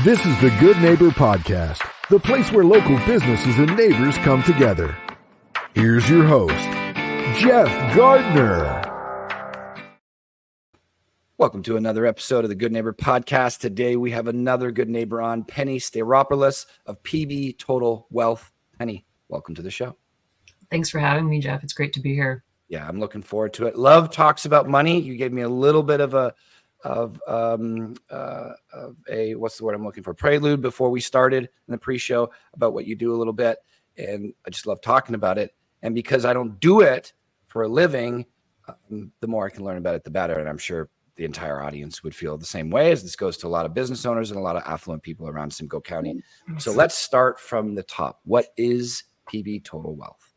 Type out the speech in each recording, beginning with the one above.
This is the Good Neighbor Podcast, the place where local businesses and neighbors come together. Here's your host, Jeff Gardner. Welcome to another episode of the Good Neighbor Podcast. Today we have another good neighbor on, Penny Stayropoulos of PB Total Wealth. Penny, welcome to the show. Thanks for having me, Jeff. It's great to be here. Yeah, I'm looking forward to it. Love talks about money. You gave me a little bit of a what's the word I'm looking for? Prelude before we started in the pre-show about what you do a little bit, and I just love talking about it. And because I don't do it for a living, the more I can learn about it, the better. And I'm sure the entire audience would feel the same way, as this goes to a lot of business owners and a lot of affluent people around Simcoe County. So let's start from the top. What is PB Total Wealth?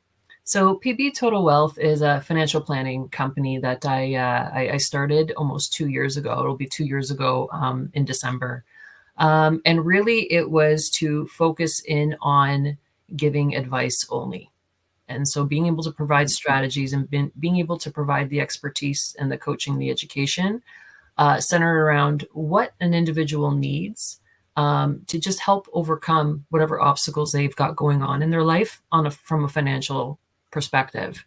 So PB Total Wealth is a financial planning company that I started almost 2 years ago. It'll be 2 years ago in December. And really it was to focus in on giving advice only. And so being able to provide strategies and being able to provide the expertise and the coaching, the education centered around what an individual needs to just help overcome whatever obstacles they've got going on in their life from a financial perspective.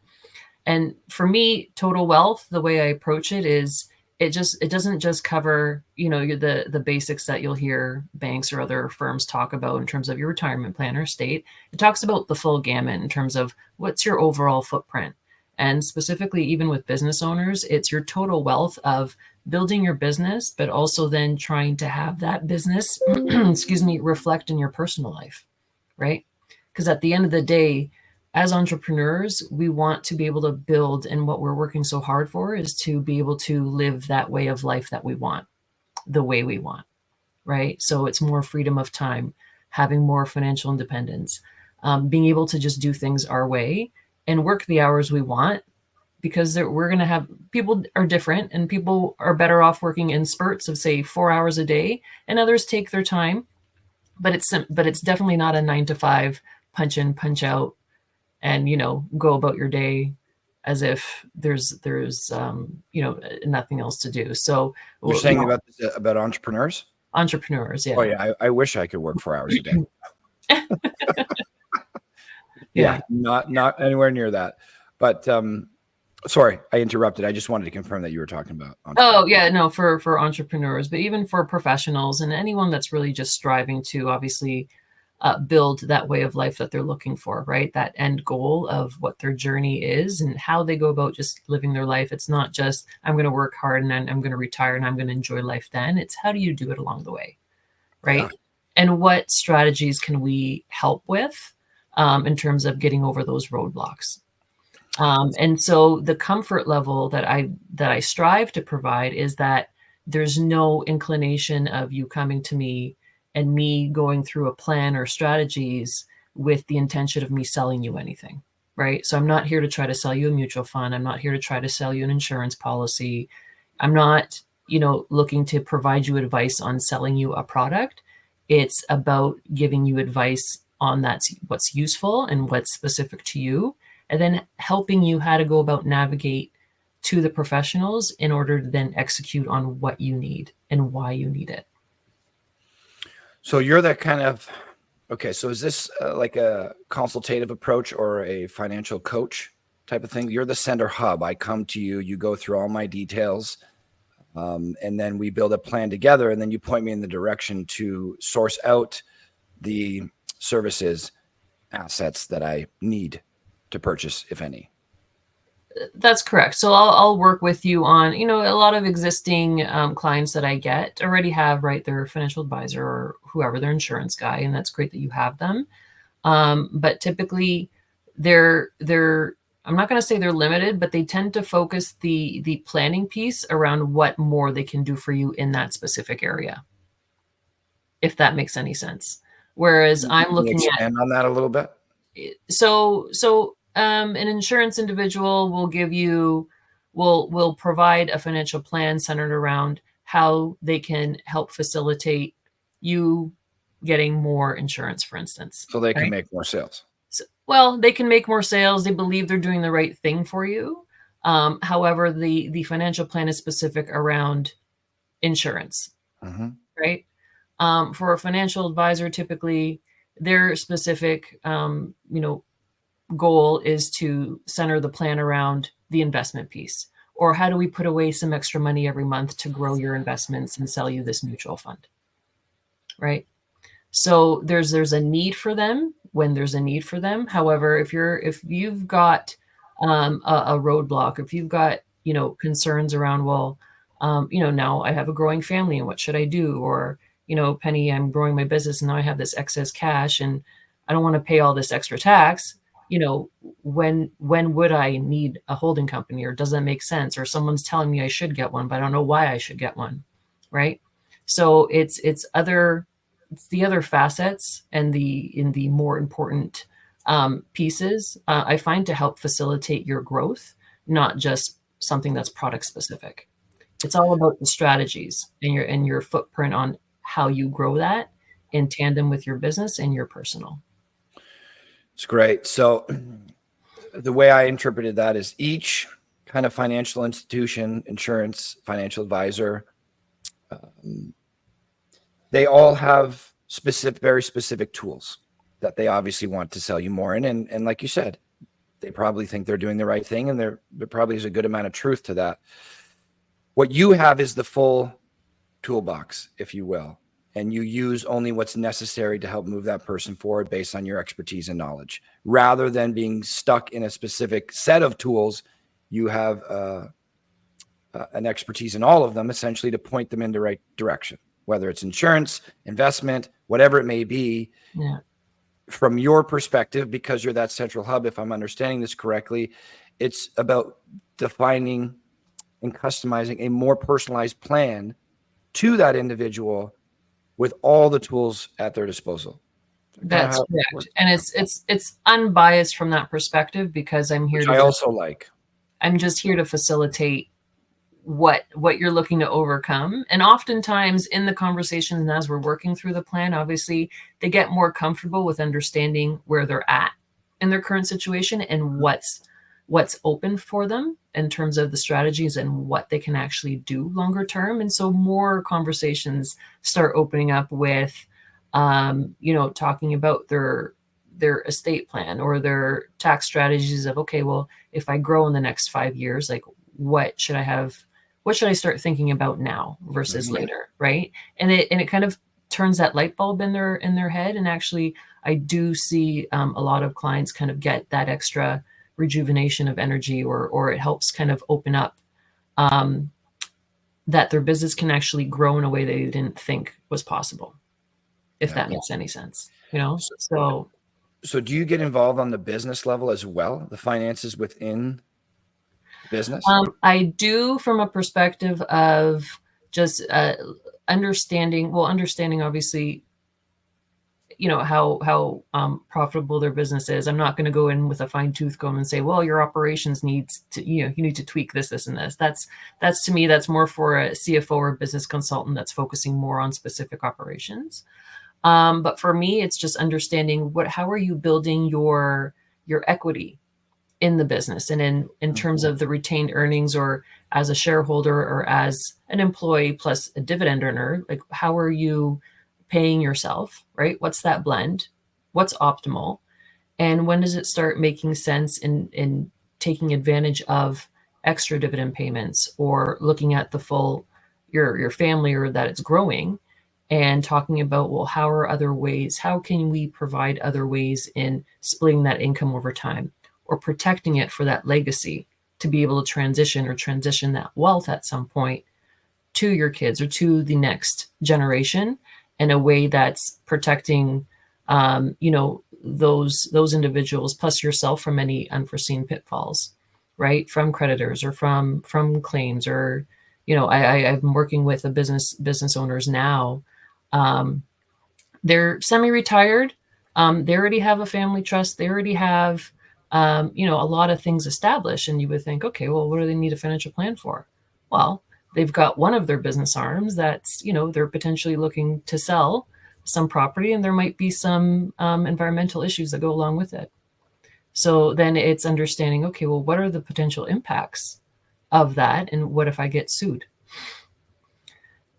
And for me, total wealth, the way I approach it is it doesn't just cover, the basics that you'll hear banks or other firms talk about in terms of your retirement plan or estate. It talks about the full gamut in terms of what's your overall footprint. And specifically, even with business owners, it's your total wealth of building your business, but also then trying to have that business, reflect in your personal life, right? Because at the end of the day, as entrepreneurs, we want to be able to build, and what we're working so hard for is to be able to live that way of life that we want, the way we want, right? So it's more freedom of time, having more financial independence, being able to just do things our way and work the hours we want, because we're going to have, people are different and people are better off working in spurts of say 4 hours a day, and others take their time, but it's definitely not a 9 to 5 punch in, punch out, and, go about your day as if there's nothing else to do. So you're saying about entrepreneurs? Entrepreneurs, yeah. Oh yeah, I wish I could work 4 hours a day. Yeah, not anywhere near that. But sorry, I interrupted. I just wanted to confirm that you were talking about. Oh yeah, no, for entrepreneurs, but even for professionals and anyone that's really just striving to obviously build that way of life that they're looking for, right? That end goal of what their journey is and how they go about just living their life. It's not just, I'm going to work hard and then I'm going to retire and I'm going to enjoy life then. It's how do you do it along the way, right? Yeah. And what strategies can we help with in terms of getting over those roadblocks? And so the comfort level that I strive to provide is that there's no inclination of you coming to me and me going through a plan or strategies with the intention of me selling you anything, right? So I'm not here to try to sell you a mutual fund. I'm not here to try to sell you an insurance policy. I'm not, looking to provide you advice on selling you a product. It's about giving you advice on what's useful and what's specific to you, and then helping you how to go about navigate to the professionals in order to then execute on what you need and why you need it. So you're that kind of, okay, so is this like a consultative approach or a financial coach type of thing? You're the center hub. I come to you, you go through all my details, and then we build a plan together, and then you point me in the direction to source out the services, assets that I need to purchase, if any. That's correct. So I'll work with you on, a lot of existing clients that I get already have, right, their financial advisor or whoever, their insurance guy, and that's great that you have them. But typically they're I'm not going to say they're limited, but they tend to focus the planning piece around what more they can do for you in that specific area, if that makes any sense. Whereas I'm looking at expand on that a little bit. So an insurance individual will provide a financial plan centered around how they can help facilitate you getting more insurance, for instance. So they can make more sales. Well, they can make more sales. They believe they're doing the right thing for you. However, the financial plan is specific around insurance, right? For a financial advisor, typically their specific, goal is to center the plan around the investment piece, or how do we put away some extra money every month to grow your investments and sell you this mutual fund, right? So there's a need for them when there's a need for them. However, if you've got a roadblock, if you've got concerns around, well, now I have a growing family and what should I do? Or Penny, I'm growing my business and now I have this excess cash and I don't want to pay all this extra tax. When would I need a holding company, or does that make sense? Or someone's telling me I should get one, but I don't know why I should get one, right? So it's the other facets and the more important pieces I find to help facilitate your growth, not just something that's product specific. It's all about the strategies and your footprint on how you grow that in tandem with your business and your personal. It's great. So the way I interpreted that is each kind of financial institution, insurance, financial advisor, they all have very specific tools that they obviously want to sell you more in. And like you said, they probably think they're doing the right thing, and there probably is a good amount of truth to that. What you have is the full toolbox, if you will, and you use only what's necessary to help move that person forward based on your expertise and knowledge. Rather than being stuck in a specific set of tools, you have an expertise in all of them, essentially, to point them in the right direction, whether it's insurance, investment, whatever it may be. Yeah. From your perspective, because you're that central hub, if I'm understanding this correctly, it's about defining and customizing a more personalized plan to that individual with all the tools at their disposal. That's correct. And it's unbiased from that perspective, because I'm here I'm just here to facilitate what you're looking to overcome. And oftentimes in the conversations and as we're working through the plan, obviously they get more comfortable with understanding where they're at in their current situation and what's open for them in terms of the strategies and what they can actually do longer term. And so more conversations start opening up with, talking about their estate plan or their tax strategies of, okay, well, if I grow in the next 5 years, like what should I start thinking about now versus later, right? And it kind of turns that light bulb in their head. And actually, I do see a lot of clients kind of get that extra rejuvenation of energy, or it helps kind of open up that their business can actually grow in a way they didn't think was possible, if that makes any sense, So do you get involved on the business level as well, the finances within business? I do, from a perspective of just understanding obviously, how profitable their business is. I'm not going to go in with a fine tooth comb and say, well, your operations needs to, you need to tweak this, and this. That's to me, that's more for a CFO or a business consultant that's focusing more on specific operations. But for me, it's just understanding how are you building your equity in the business, and in terms of the retained earnings, or as a shareholder or as an employee plus a dividend earner, like how are you paying yourself, right? What's that blend? What's optimal? And when does it start making sense in taking advantage of extra dividend payments, or looking at the full, your family, or that it's growing, and talking about, well, how can we provide other ways in splitting that income over time, or protecting it for that legacy to be able to transition that wealth at some point to your kids or to the next generation in a way that's protecting, those individuals plus yourself from any unforeseen pitfalls, right? From creditors or from claims, or, I'm working with a business owners now. They're semi-retired. They already have a family trust. They already have, a lot of things established. And you would think, okay, well, what do they need a financial plan for? Well, they've got one of their business arms that's, they're potentially looking to sell some property, and there might be some environmental issues that go along with it. So then it's understanding, okay, well, what are the potential impacts of that? And what if I get sued?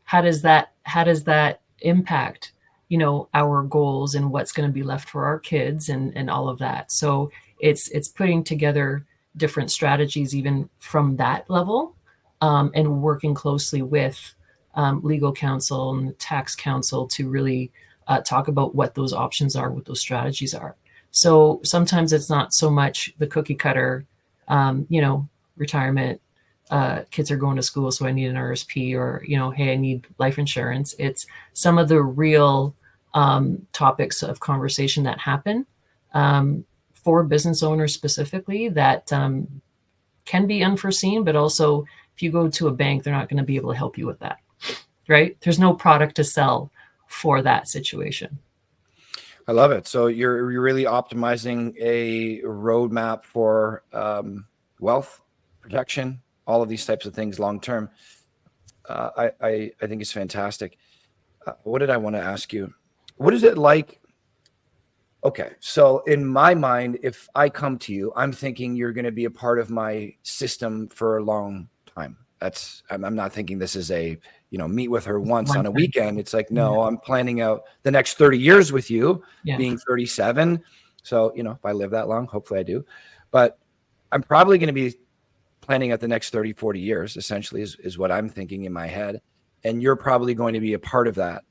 How does that impact, our goals and what's going to be left for our kids and all of that. So it's putting together different strategies even from that level, and working closely with legal counsel and tax counsel to really talk about what those options are, what those strategies are. So sometimes it's not so much the cookie cutter, retirement, kids are going to school, so I need an RSP, or, hey, I need life insurance. It's some of the real topics of conversation that happen for business owners specifically that can be unforeseen, but also if you go to a bank, they're not going to be able to help you with that, right? There's no product to sell for that situation. I love it. So you're really optimizing a roadmap for wealth protection, all of these types of things long term. I think it's fantastic. What did I want to ask you? What is it like? Okay, so in my mind, if I come to you, I'm thinking you're going to be a part of my system for a long time. I'm not thinking this is a, meet with her once on a weekend. It's like, no, I'm planning out the next 30 years with you, being 37. So, if I live that long, hopefully I do. But I'm probably going to be planning out the next 30, 40 years, essentially, is what I'm thinking in my head. And you're probably going to be a part of that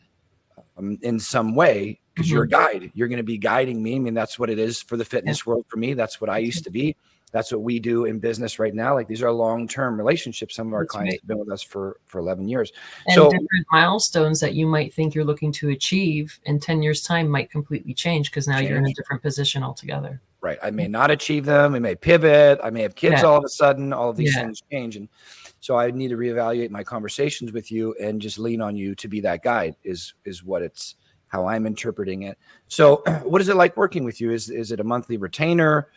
in some way, because you're a guide. You're going to be guiding me. I mean, that's what it is for the fitness world for me. That's what I used to be. That's what we do in business right now. Like, these are long-term relationships. Some of our clients have been with us for 11 years. And so different milestones that you might think you're looking to achieve in 10 years time might completely change, because now you're in a different position altogether. Right. I may not achieve them. I may pivot. I may have kids all of a sudden. All of these things change. And so I need to reevaluate my conversations with you and just lean on you to be that guide is what it's, how I'm interpreting it. So what is it like working with you? Is it a monthly retainer?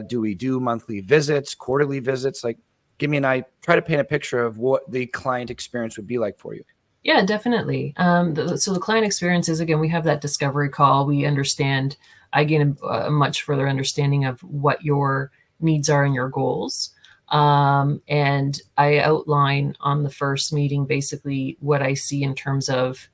Do we do monthly visits, quarterly visits? Like, give me try to paint a picture of what the client experience would be like for you. Yeah, definitely. So the client experience is, again, we have that discovery call. We understand, I gain a much further understanding of what your needs are and your goals. And I outline on the first meeting, basically what I see in terms of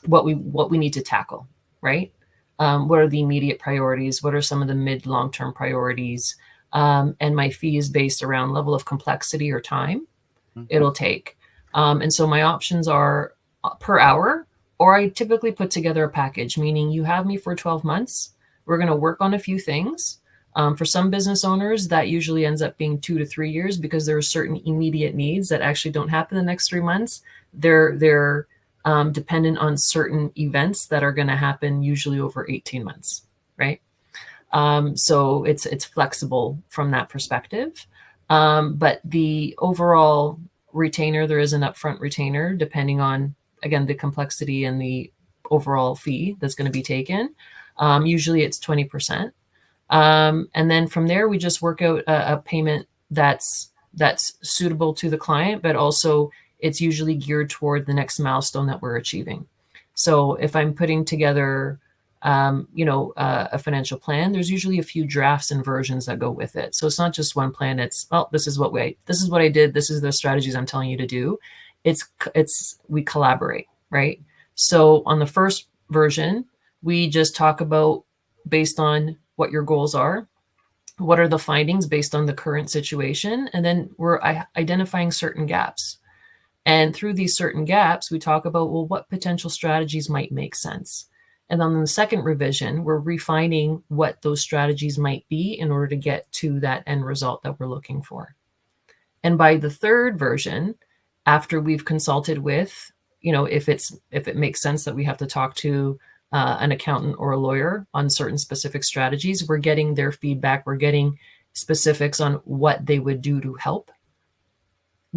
what we need to tackle, right? What are the immediate priorities? What are some of the mid long-term priorities? And my fee is based around level of complexity or time it'll take. And so my options are per hour, or I typically put together a package, meaning you have me for 12 months. We're going to work on a few things. For some business owners, that usually ends up being 2 to 3 years, because there are certain immediate needs that actually don't happen in the next 3 months. They're dependent on certain events that are going to happen usually over 18 months, right? So it's flexible from that perspective. But the overall retainer, there is an upfront retainer depending on, again, the complexity and the overall fee that's going to be taken. Usually it's 20%. And then from there, we just work out a payment that's suitable to the client, but also it's usually geared toward the next milestone that we're achieving. So if I'm putting together, a financial plan, there's usually a few drafts and versions that go with it. So it's not just one plan. It's, well, this is what I did. This is the strategies I'm telling you to do. We collaborate, right? So on the first version, we just talk about, based on what your goals are, what are the findings based on the current situation, and then we're identifying certain gaps. And through these certain gaps, we talk about, well, what potential strategies might make sense. And then in the second revision, we're refining what those strategies might be in order to get to that end result that we're looking for. And by the third version, after we've consulted with, if it makes sense that we have to talk to an accountant or a lawyer on certain specific strategies, we're getting their feedback. We're getting specifics on what they would do to help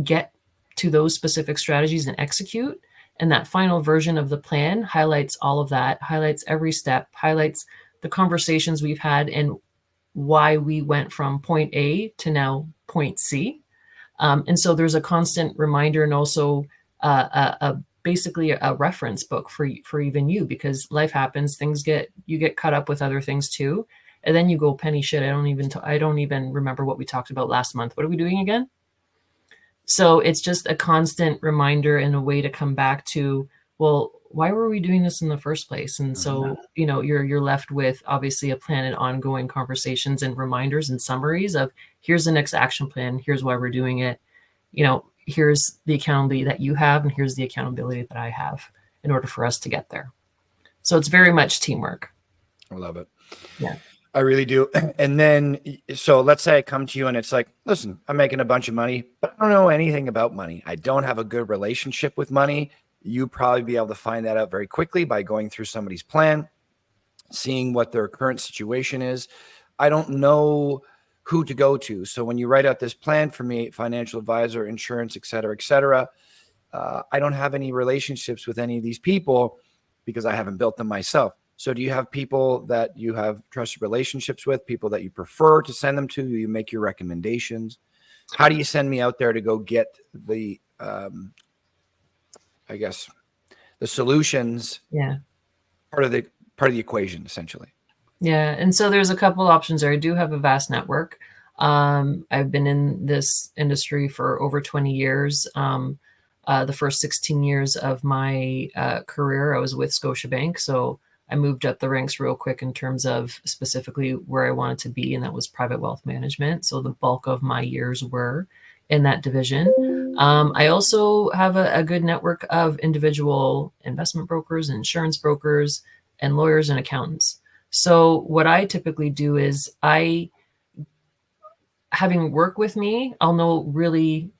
get to those specific strategies and execute. And that final version of the plan highlights all of that, highlights every step, highlights the conversations we've had and why we went from point A to now point C. And so there's a constant reminder, and also basically a reference book for even you, because life happens, you get caught up with other things too. And then you go, penny shit, I don't even remember what we talked about last month. What are we doing again? So it's just a constant reminder and a way to come back to, well, why were we doing this in the first place? And so, you're left with obviously a plan and ongoing conversations and reminders and summaries of, here's the next action plan. Here's why we're doing it. Here's the accountability that you have, and here's the accountability that I have in order for us to get there. So it's very much teamwork. I love it. Yeah. I really do. And then, so let's say I come to you and it's like, listen, I'm making a bunch of money, but I don't know anything about money. I don't have a good relationship with money. You probably be able to find that out very quickly by going through somebody's plan, seeing what their current situation is. I don't know who to go to. So when you write out this plan for me, financial advisor, insurance, et cetera, I don't have any relationships with any of these people because I haven't built them myself. So do you have people that you have trusted relationships with, people that you prefer to send them to? You make your recommendations. How do you send me out there to go get the, I guess, the solutions? Yeah. Part of the equation, essentially. Yeah. And so there's a couple options there. I do have a vast network. I've been in this industry for over 20 years. The first 16 years of my career, I was with Scotiabank. So I moved up the ranks real quick in terms of specifically where I wanted to be, and that was private wealth management. So the bulk of my years were in that division. I also have a good network of individual investment brokers, insurance brokers, and lawyers and accountants. So what I typically do is having work with me, I'll know really,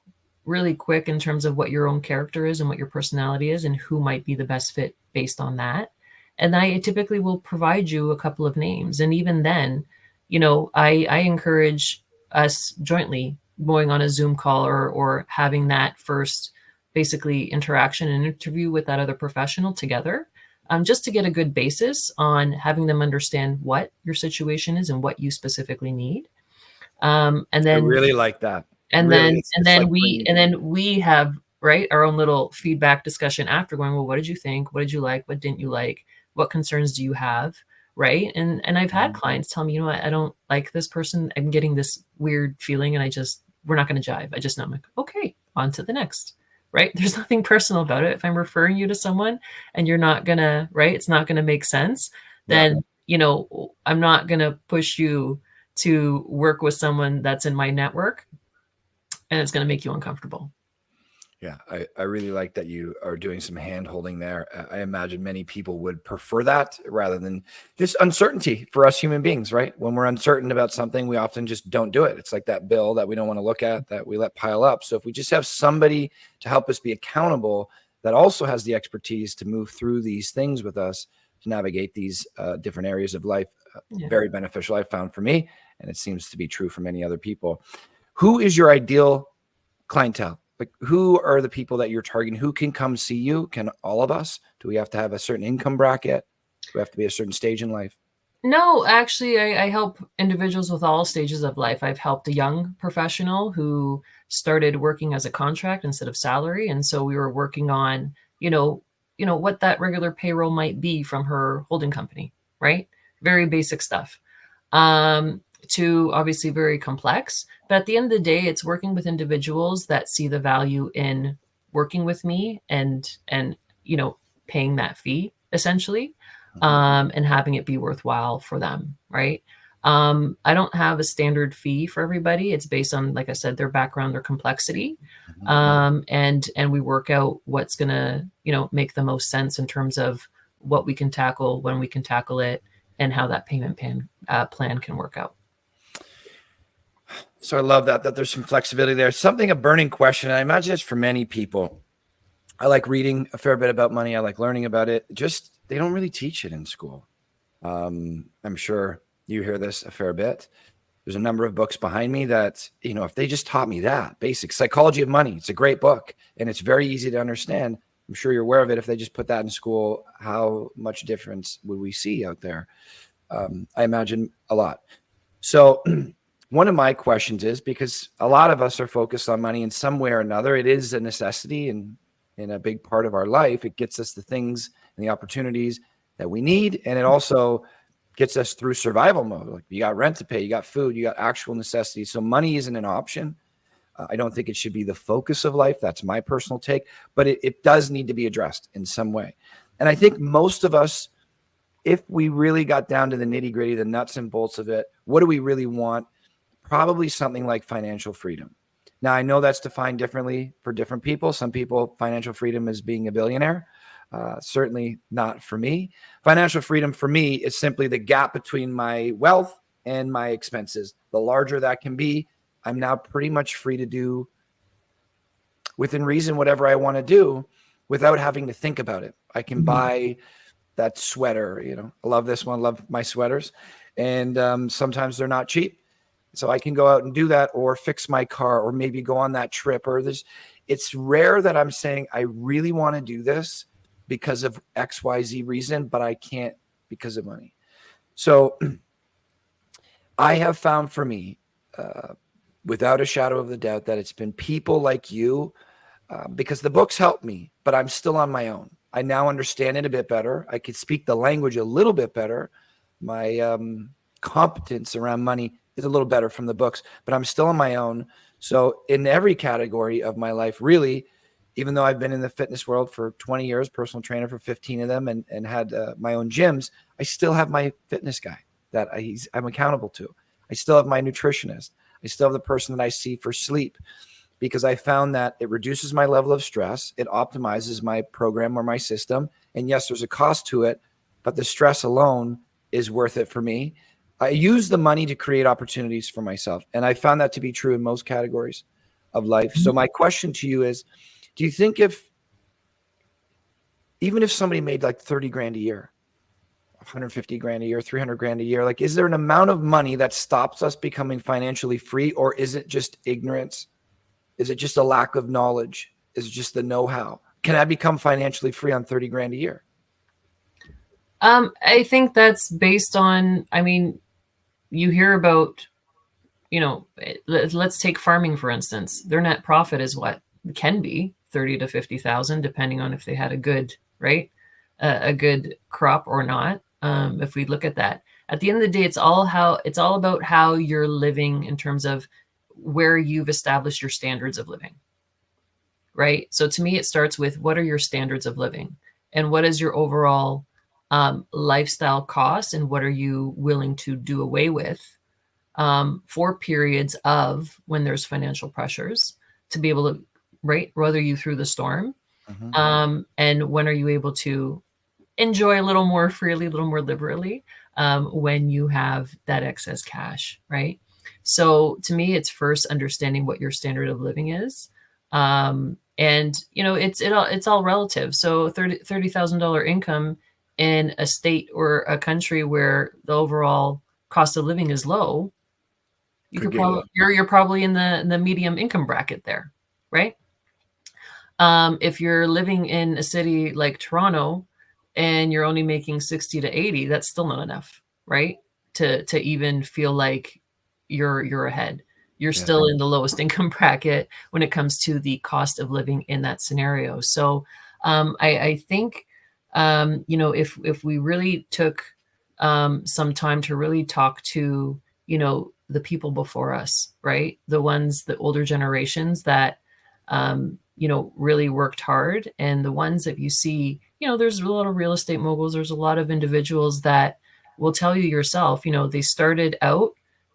really quick in terms of what your own character is and what your personality is and who might be the best fit based on that. And I typically will provide you a couple of names. And even then, I encourage us jointly going on a Zoom call or having that first basically interaction and interview with that other professional together, just to get a good basis on having them understand what your situation is and what you specifically need. And then I really like that. And really, then we have our own little feedback discussion after, going, well, what did you think? What did you like? What didn't you like? What concerns do you have? Right. And I've had clients tell me, I don't like this person. I'm getting this weird feeling and we're not going to jive. I just know. I'm like, okay, on to the next. Right. There's nothing personal about it. If I'm referring you to someone and you're not going to, it's not going to make sense, then, I'm not going to push you to work with someone that's in my network and it's going to make you uncomfortable. Yeah, I really like that you are doing some hand holding there. I imagine many people would prefer that rather than this uncertainty for us human beings, right? When we're uncertain about something, we often just don't do it. It's like that bill that we don't want to look at, that we let pile up. So if we just have somebody to help us be accountable that also has the expertise to move through these things with us, to navigate these different areas of life, very beneficial, I found, for me. And it seems to be true for many other people. Who is your ideal clientele? Like, who are the people that you're targeting? Who can come see you? Can all of us? Do we have to have a certain income bracket? Do we have to be a certain stage in life? No, actually, I help individuals with all stages of life. I've helped a young professional who started working as a contract instead of salary. And so we were working on, what that regular payroll might be from her holding company, right? Very basic stuff. To obviously very complex, but at the end of the day, it's working with individuals that see the value in working with me and paying that fee essentially, and having it be worthwhile for them, right? I don't have a standard fee for everybody. It's based on, like I said, their background, their complexity, and we work out what's gonna make the most sense in terms of what we can tackle, when we can tackle it, and how that payment plan can work out. So I love that there's some flexibility there. Something, a burning question. I imagine it's for many people. I like reading a fair bit about money. I like learning about it. Just, they don't really teach it in school. I'm sure you hear this a fair bit. There's a number of books behind me that, if they just taught me that basic psychology of money, it's a great book and it's very easy to understand. I'm sure you're aware of it. If they just put that in school, how much difference would we see out there? I imagine a lot. So one of my questions is, because a lot of us are focused on money in some way or another, it is a necessity and in a big part of our life. It gets us the things and the opportunities that we need. And it also gets us through survival mode. Like, you got rent to pay, you got food, you got actual necessities. So money isn't an option. I don't think it should be the focus of life. That's my personal take, but it does need to be addressed in some way. And I think most of us, if we really got down to the nitty gritty, the nuts and bolts of it, what do we really want? Probably something like financial freedom. Now, I know that's defined differently for different people. Some people, financial freedom is being a billionaire. Certainly not for me. Financial freedom for me is simply the gap between my wealth and my expenses. The larger that can be, I'm now pretty much free to do within reason whatever I want to do without having to think about it. I can buy that sweater, I love this one, love my sweaters. And sometimes they're not cheap. So I can go out and do that, or fix my car, or maybe go on that trip, it's rare that I'm saying I really want to do this because of XYZ reason, but I can't because of money. So I have found for me, without a shadow of the doubt, that it's been people like you, because the books helped me, but I'm still on my own. I now understand it a bit better. I could speak the language a little bit better. My competence around money is a little better from the books, but I'm still on my own. So in every category of my life, really, even though I've been in the fitness world for 20 years, personal trainer for 15 of them, and had my own gyms, I still have my fitness guy that I'm accountable to. I still have my nutritionist. I still have the person that I see for sleep, because I found that it reduces my level of stress. It optimizes my program or my system. And yes, there's a cost to it, but the stress alone is worth it for me. I use the money to create opportunities for myself. And I found that to be true in most categories of life. So my question to you is, do you think even if somebody made like 30 grand a year, 150 grand a year, 300 grand a year, like, is there an amount of money that stops us becoming financially free? Or is it just ignorance? Is it just a lack of knowledge? Is it just the know-how? Can I become financially free on 30 grand a year? I think that's based on, you hear about, let's take farming, for instance. Their net profit is what can be 30 to 50,000, depending on if they had a good crop or not. If we look at that, at the end of the day, it's all about how you're living in terms of where you've established your standards of living, right? So to me, it starts with, what are your standards of living, and what is your overall lifestyle cost, and what are you willing to do away with for periods of when there's financial pressures, to be able to, right, weather you through the storm. And when are you able to enjoy a little more freely, a little more liberally, when you have that excess cash, right? So to me, it's first understanding what your standard of living is. And it's all relative. So $30,000 income in a state or a country where the overall cost of living is low, you're probably in the medium income bracket there, right? If you're living in a city like Toronto and you're only making 60 to 80, that's still not enough, right? To even feel like you're ahead. You're still in the lowest income bracket when it comes to the cost of living in that scenario. So I think, if we really took some time to really talk to, the people before us, right? The older generations that, really worked hard, and the ones that you see, there's a lot of real estate moguls. There's a lot of individuals that will tell you yourself, they started out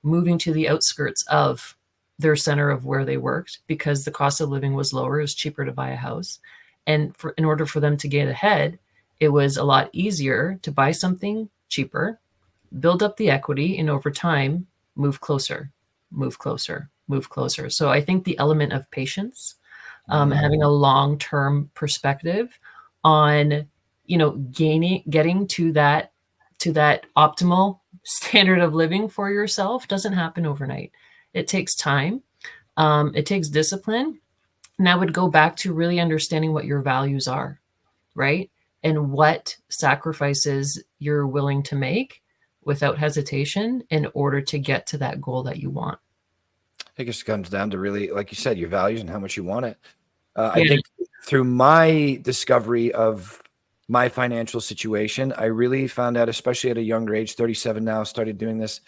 moving to the outskirts of their center of where they worked because the cost of living was lower. It was cheaper to buy a house. And in order for them to get ahead, it was a lot easier to buy something cheaper, build up the equity, and over time, move closer, move closer, move closer. So I think the element of patience, having a long-term perspective on, getting to that optimal standard of living for yourself doesn't happen overnight. It takes time. It takes discipline. And I would go back to really understanding what your values are, right? And what sacrifices you're willing to make without hesitation in order to get to that goal that you want. It just comes down to really, like you said, your values and how much you want it. I think through my discovery of my financial situation, I really found out, especially at a younger age, 37 now, started doing this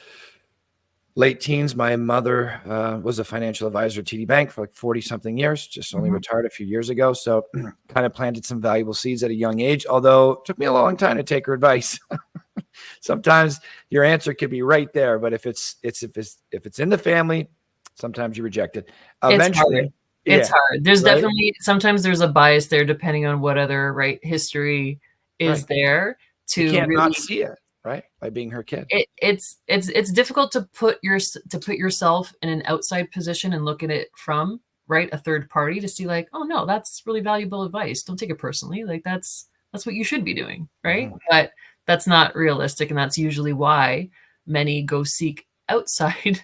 late teens. My mother was a financial advisor at TD Bank for like 40 something years, just only retired a few years ago. So kind of planted some valuable seeds at a young age, although it took me a long time to take her advice. Sometimes your answer could be right there, but if it's in the family, sometimes you reject it. Eventually, it's hard. There's right? definitely sometimes there's a bias there depending on what other history is Right. there You to can't really not see it, right? By being her kid. it's difficult to put yourself in an outside position and look at it from a third party to see like, oh no, that's really valuable advice. Don't take it personally. Like that's what you should be doing, right? But that's not realistic, and that's usually why many go seek outside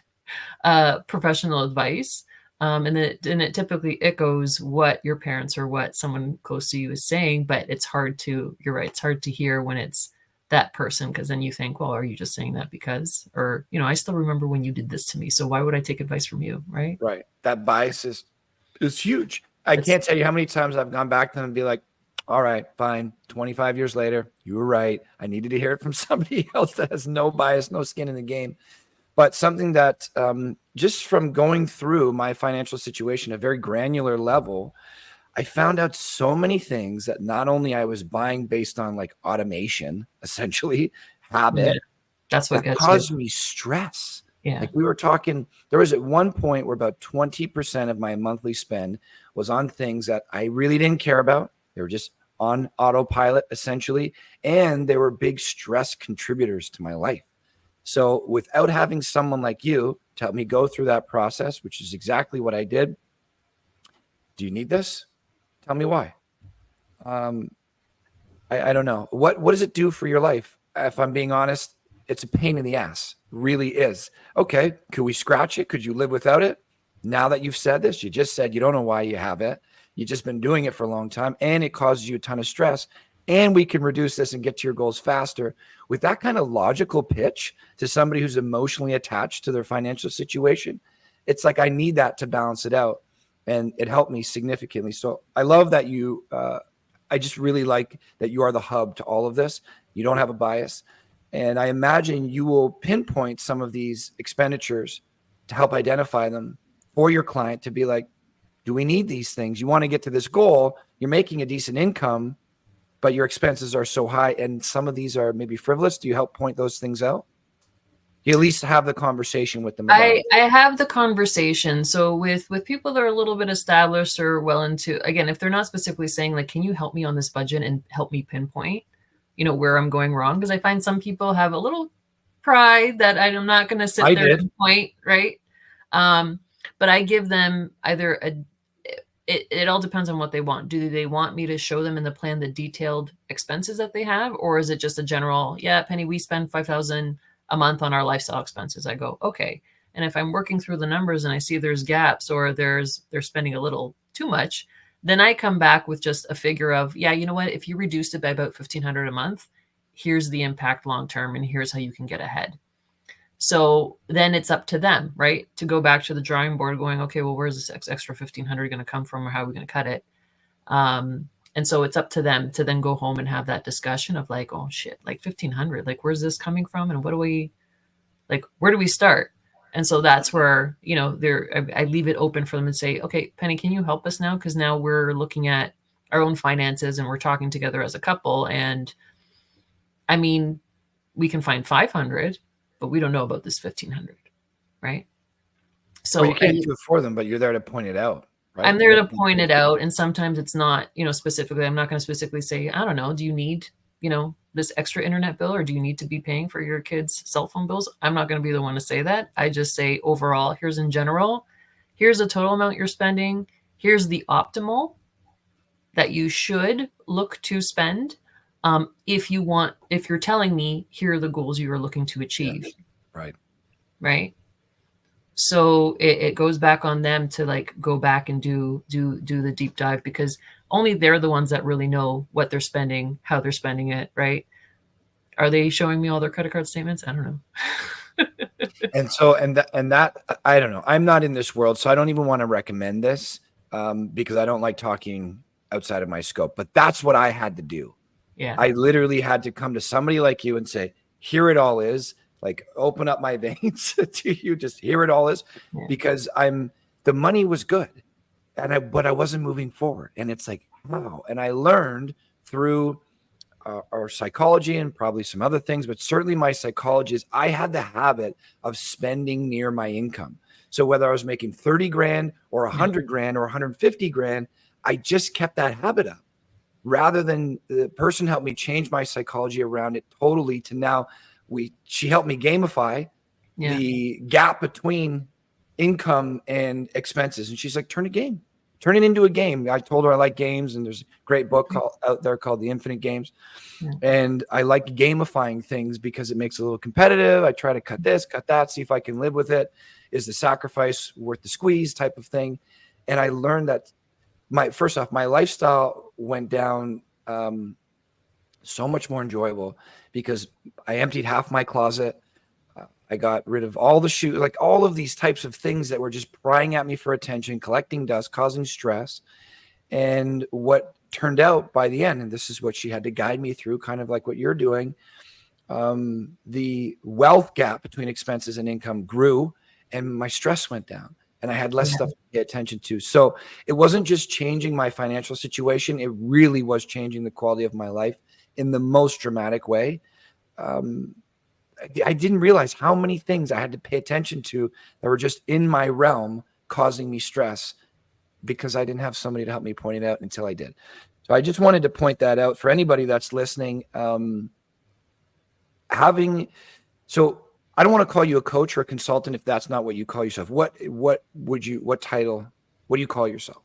professional advice. And it typically echoes what your parents or what someone close to you is saying, but it's hard to, you're right, it's hard to hear when it's that person, because then you think, well, are you just saying that because, or, I still remember when you did this to me, so why would I take advice from you, right? Right. That bias is huge. I can't tell you how many times I've gone back to them and be like, all right, fine. 25 years later, you were right. I needed to hear it from somebody else that has no bias, no skin in the game. But something that just from going through my financial situation, a very granular level, I found out so many things that not only I was buying based on like automation, essentially habit, that's what that caused me stress. Yeah. Like we were talking, there was at one point where about 20% of my monthly spend was on things that I really didn't care about. They were just on autopilot, essentially, and they were big stress contributors to my life. So without having someone like you to help me go through that process, which is exactly what I did. Do you need this? Tell me why. I don't know. What does it do for your life? If I'm being honest, it's a pain in the ass. Really is. Okay. Could we scratch it? Could you live without it? Now that you've said this, you just said you don't know why you have it. You've just been doing it for a long time and it causes you a ton of stress. And we can reduce this and get to your goals faster. With that kind of logical pitch to somebody who's emotionally attached to their financial situation, it's like I need that to balance it out. And it helped me significantly. So I love that you, I just really like that you are the hub to all of this. You don't have a bias. And I imagine you will pinpoint some of these expenditures to help identify them for your client to be like, do we need these things? You want to get to this goal. You're making a decent income, but your expenses are so high and some of these are maybe frivolous. Do you help point those things out? You at least have the conversation with them about I have the conversation. So with people that are a little bit established or well into, again, if they're not specifically saying like, can you help me on this budget and help me pinpoint, where I'm going wrong? Because I find some people have a little pride that I'm not going to sit there and point, right? But I give them either it all depends on what they want. Do they want me to show them in the plan the detailed expenses that they have? Or is it just a general, yeah, Penny, we spend $5,000 a month on our lifestyle expenses? I go, okay. And if I'm working through the numbers and I see there's gaps or they're spending a little too much, then I come back with just a figure of, yeah, you know what, if you reduced it by about $1,500 a month, here's the impact long-term and here's how you can get ahead. So then it's up to them, right, to go back to the drawing board going, okay, well, where's this extra $1,500 going to come from, or how are we going to cut it? And so it's up to them to then go home and have that discussion of like, oh shit, like $1,500, like where's this coming from? And what do we, like, where do we start? And so that's where, I leave it open for them and say, okay, Penny, can you help us now? Because now we're looking at our own finances and we're talking together as a couple. And I mean, we can find 500, but we don't know about this 1,500, right? So well, you can't do it for them, but you're there to point it out. Right? I'm there to point it out. And sometimes it's not, specifically, I'm not going to specifically say, I don't know, do you need, this extra internet bill, or do you need to be paying for your kids' cell phone bills? I'm not going to be the one to say that. I just say overall, here's in general, here's the total amount you're spending. Here's the optimal that you should look to spend. If you're telling me, here are the goals you are looking to achieve. Yes. Right. Right. So it goes back on them to like go back and do the deep dive, because only they're the ones that really know what they're spending, how they're spending it, right? Are they showing me all their credit card statements? I don't know. and that I don't know. I'm not in this world, so I don't even want to recommend this because I don't like talking outside of my scope. But that's what I had to do. Yeah. I literally had to come to somebody like you and say, here it all is. like open up my veins to you, just hear it all is, because the money was good, but I wasn't moving forward. And it's like, wow. And I learned through our psychology and probably some other things, but certainly my psychology is I had the habit of spending near my income. So whether I was making 30 grand or 100 grand or 150 grand, I just kept that habit up. Rather than the person helped me change my psychology around it totally to now she helped me gamify the gap between income and expenses. And she's like, turn it into a game. I told her I like games, and there's a great book out there called The Infinite Games. And I like gamifying things because it makes it a little competitive. I try to cut this, cut that, see if I can live with it. Is the sacrifice worth the squeeze type of thing? And I learned that first off, my lifestyle went down so much more enjoyable because I emptied half my closet. I got rid of all the shoes, like all of these types of things that were just prying at me for attention, collecting dust, causing stress. And what turned out by the end, and this is what she had to guide me through, kind of like what you're doing, the wealth gap between expenses and income grew, and my stress went down. And I had less stuff to pay attention to. So it wasn't just changing my financial situation. It really was changing the quality of my life in the most dramatic way. I didn't realize how many things I had to pay attention to that were just in my realm causing me stress because I didn't have somebody to help me point it out until I did. So I just wanted to point that out for anybody that's listening. I don't want to call you a coach or a consultant if that's not what you call yourself. What title, what do you call yourself?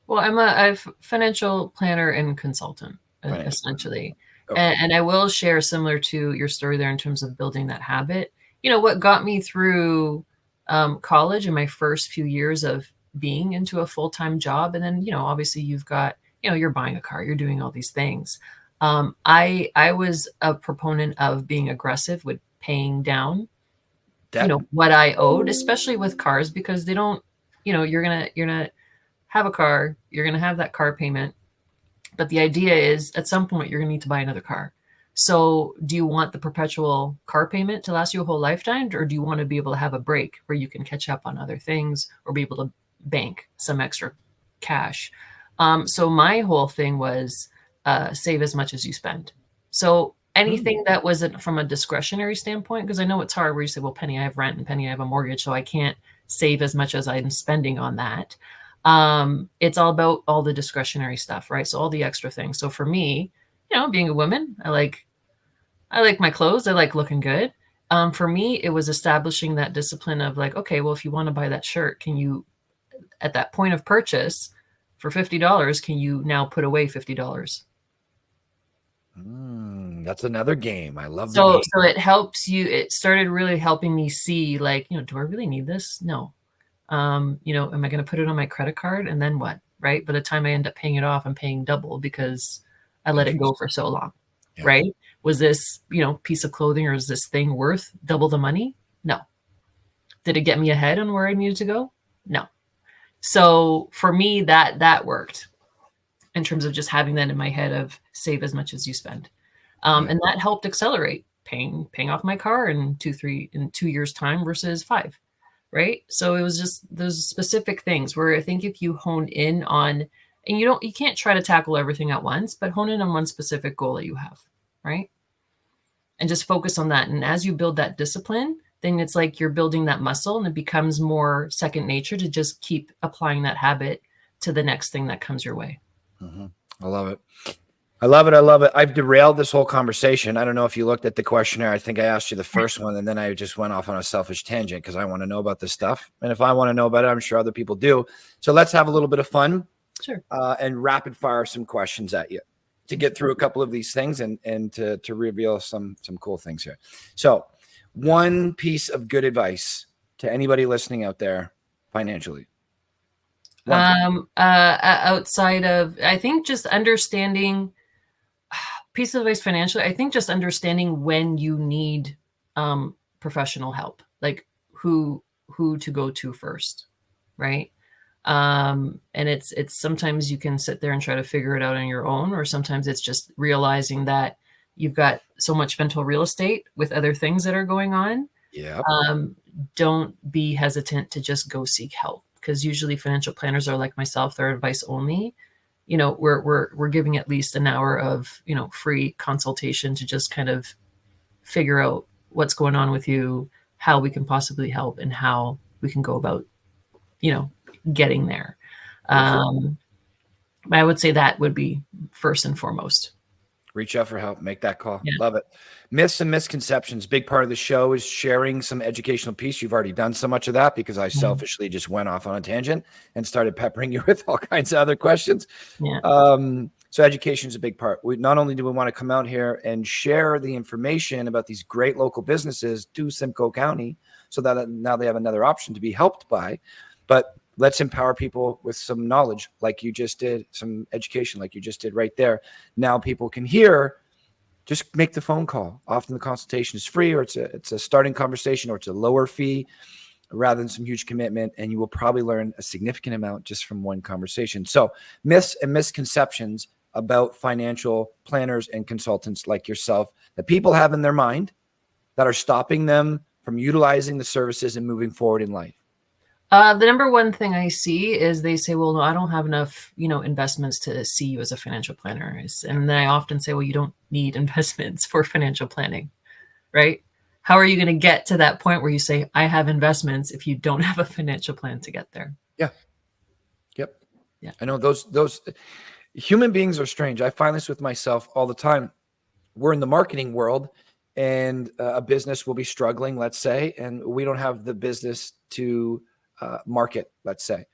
Well, I'm a financial planner and consultant, essentially. Okay. And I will share, similar to your story there in terms of building that habit. What got me through college and my first few years of being into a full-time job. And then, obviously you've got, you're buying a car, you're doing all these things. I was a proponent of being aggressive with paying down what I owed, especially with cars, because they don't, you're gonna have a car, you're gonna have that car payment, but the idea is at some point you're gonna need to buy another car. So do you want the perpetual car payment to last you a whole lifetime, or do you want to be able to have a break where you can catch up on other things or be able to bank some extra cash? So my whole thing was save as much as you spend. So anything that wasn't from a discretionary standpoint, because I know it's hard where you say, well, Penny, I have rent, and Penny, I have a mortgage, so I can't save as much as I'm spending on that. It's all about all the discretionary stuff, right? So all the extra things. So for me, being a woman, I like my clothes. I like looking good. For me, it was establishing that discipline of like, okay, well, if you want to buy that shirt, can you, at that point of purchase for $50, can you now put away $50? That's another game. I love so it helps you. It started really helping me see, like, do I really need this? No. Am I going to put it on my credit card and then what? Right. By the time I end up paying it off, I'm paying double because I let it go for so long. Yeah. Right. Was this, piece of clothing or is this thing worth double the money? No. Did it get me ahead on where I needed to go? No. So for me, that worked in terms of just having that in my head of save as much as you spend. And that helped accelerate paying off my car in 2 years time versus 5. Right. So it was just those specific things where I think if you hone in on, and you can't try to tackle everything at once, but hone in on one specific goal that you have. Right. And just focus on that. And as you build that discipline, then it's like you're building that muscle, and it becomes more second nature to just keep applying that habit to the next thing that comes your way. Mm-hmm. I love it. I love it. I love it. I've derailed this whole conversation. I don't know if you looked at the questionnaire. I think I asked you the first one, and then I just went off on a selfish tangent because I want to know about this stuff. And if I want to know about it, I'm sure other people do. So let's have a little bit of fun. Sure. And rapid fire some questions at you to get through a couple of these things and to reveal some cool things here. So one piece of good advice to anybody listening out there financially. Outside of, I think, just understanding piece of advice financially, I think just understanding when you need professional help, like who to go to first, right? And it's sometimes you can sit there and try to figure it out on your own, or sometimes it's just realizing that you've got so much mental real estate with other things that are going on. Yeah. Don't be hesitant to just go seek help, because usually financial planners are like myself, they're advice only. We're giving at least an hour of, free consultation to just kind of figure out what's going on with you, how we can possibly help, and how we can go about, getting there. I would say that would be first and foremost. Reach out for help. Make that call. Yeah. Love it. Myths and misconceptions. Big part of the show is sharing some educational piece. You've already done so much of that because I selfishly just went off on a tangent and started peppering you with all kinds of other questions. Yeah. So education is a big part. Not only do we want to come out here and share the information about these great local businesses to Simcoe County so that now they have another option to be helped by, but let's empower people with some knowledge like you just did, some education like you just did right there. Now people can hear, just make the phone call. Often the consultation is free, or it's a starting conversation, or it's a lower fee rather than some huge commitment. And you will probably learn a significant amount just from one conversation. So myths and misconceptions about financial planners and consultants like yourself that people have in their mind that are stopping them from utilizing the services and moving forward in life. The number one thing I see is they say, well, no, I don't have enough, investments to see you as a financial planner. And then I often say, well, you don't need investments for financial planning, right? How are you going to get to that point where you say, I have investments, if you don't have a financial plan to get there? Yeah. Yep. Yeah. I know those human beings are strange. I find this with myself all the time. We're in the marketing world, and a business will be struggling, let's say, and we don't have the business to market, let's say,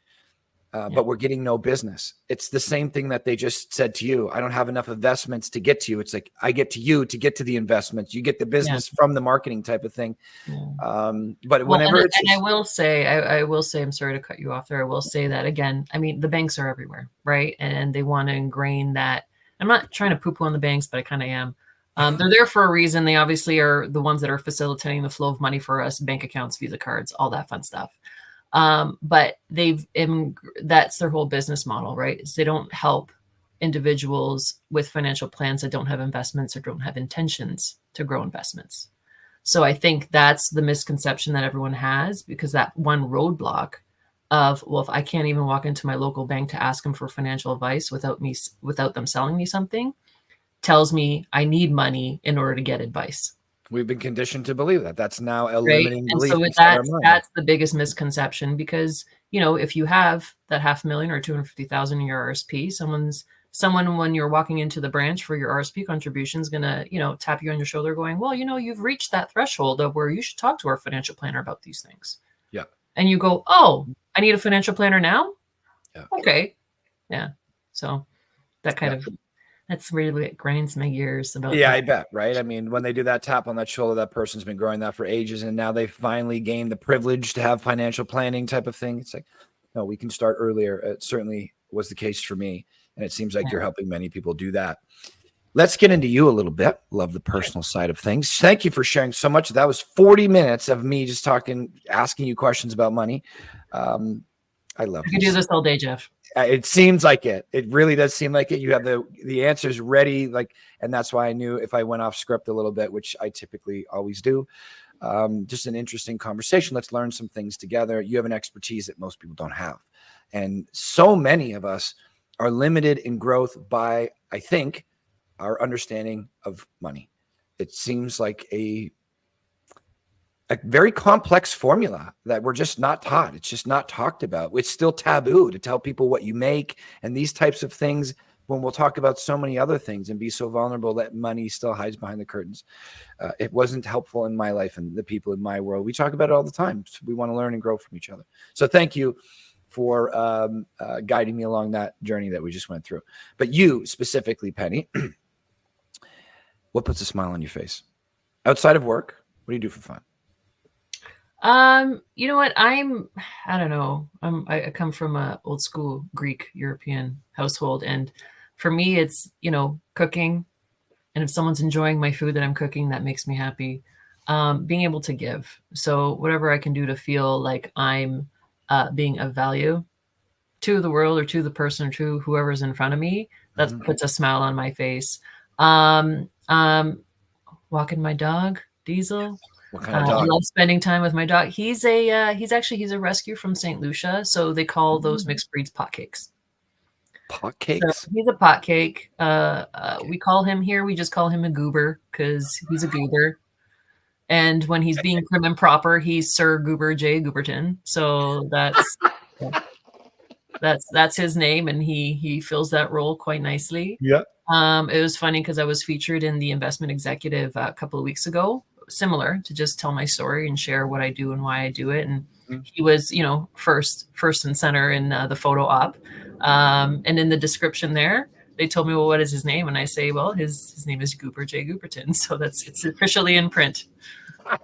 but we're getting no business. It's the same thing that they just said to you. I don't have enough investments to get to you. It's like, I get to you to get to the investments. You get the business from the marketing type of thing. But whenever I will say, I'm sorry to cut you off there. I will say that again, I mean, the banks are everywhere, right? And they want to ingrain that. I'm not trying to poo-poo on the banks, but I kind of am. They're there for a reason. They obviously are the ones that are facilitating the flow of money for us, bank accounts, Visa cards, all that fun stuff. But that's their whole business model, right? Is they don't help individuals with financial plans that don't have investments or don't have intentions to grow investments. So I think that's the misconception that everyone has, because that one roadblock of, well, if I can't even walk into my local bank to ask them for financial advice without them selling me something, tells me I need money in order to get advice. We've been conditioned to believe that. That's now a Right? limiting And belief. so that's the biggest misconception, because, if you have that $500,000 or $250,000 in your RSP, someone when you're walking into the branch for your RSP contribution is going to, tap you on your shoulder going, well, you've reached that threshold of where you should talk to our financial planner about these things. Yeah. And you go, oh, I need a financial planner now? Yeah. Okay. Yeah. So that kind of, that's really what grinds my gears about. Yeah, I bet, right? I mean, when they do that tap on that shoulder, that person's been growing that for ages, and now they finally gained the privilege to have financial planning type of thing. It's like, no, we can start earlier. It certainly was the case for me, and it seems like you're helping many people do that. Let's get into you a little bit. Love the personal side of things. Thank you for sharing so much. That was 40 minutes of me just talking, asking you questions about money. I love you. I could do this all day, Jeff. It seems like it. It really does seem like it. You have the answers ready, and that's why I knew if I went off script a little bit, which I typically always do. Just an interesting conversation. Let's learn some things together. You have an expertise that most people don't have, and so many of us are limited in growth by, I think, our understanding of money. It seems like a very complex formula that we're just not taught. It's just not talked about. It's still taboo to tell people what you make and these types of things, when we'll talk about so many other things and be so vulnerable that money still hides behind the curtains. It wasn't helpful in my life and the people in my world. We talk about it all the time. So we want to learn and grow from each other. So thank you for guiding me along that journey that we just went through. But you specifically, Penny, what puts a smile on your face? Outside of work, what do you do for fun? You know what? I don't know. I come from a old school Greek European household. And for me, it's, cooking. And if someone's enjoying my food that I'm cooking, that makes me happy. Being able to give. So whatever I can do to feel like I'm being of value to the world or to the person or to whoever's in front of me, that puts a smile on my face. Walking my dog, Diesel. What kind of I dog? love spending time with my dog. He's a rescue from St. Lucia, so they call those mixed breeds potcakes. Pot So cakes? he's a potcake. Okay. We call him here. We just call him a goober because he's a goober. And when he's being prim and proper, he's Sir Goober J. Gooberton. So yeah, that's his name, and he fills that role quite nicely. Yeah. It was funny because I was featured in the Investment Executive a couple of weeks ago, similar to just tell my story and share what I do and why I do it. And he was, first and center in the photo op. And in the description there, they told me, well, what is his name? And I say, well, his name is Goober J. Gooberton. So it's officially in print.